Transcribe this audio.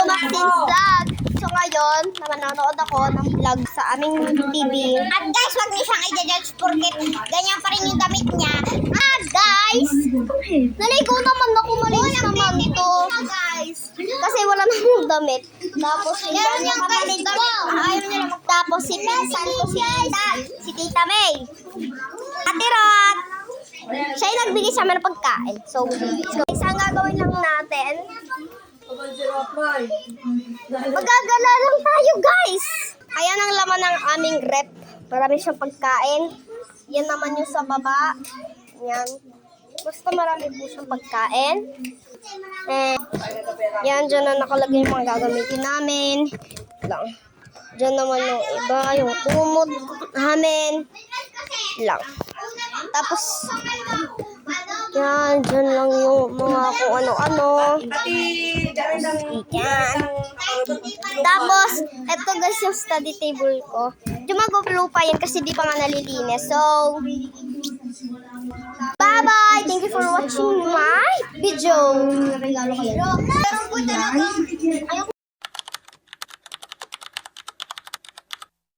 Maxine Vlog. So ngayon, manonood ako ng vlog sa aming TV. At guys, wag niyo siyang i-judge porket ganyan pa rin yung damit niya. Guys, naligo naman ako, malinis naman to. Guys. Kasi wala namang damit. Tapos Meron yung kapalit ko. Ayaw niya naman. Tapos si Pinsan ko si Tita May. Ate Rot. Siya yung nagbigay sa amin ng pagkain. So, guys, ang gagawin lang natin, magagala lang tayo, guys. Ayan ang laman ng aming rep. Marami siyang pagkain. Yan naman yung sa baba. Yan. Basta marami po siyang pagkain. Yan, dyan na nakalagay yung mga gagamitin namin. Lang. Dyan naman yung iba, yung kumot namin. Lang. Tapos, yan, dyan lang yung mga kung ano-ano. Yan. Tapos, eto guys yung study table ko. Yung mag-upload pa yan kasi di pa nga nalilinis. So, bye-bye! Thank you for watching my video. Pero po talaga.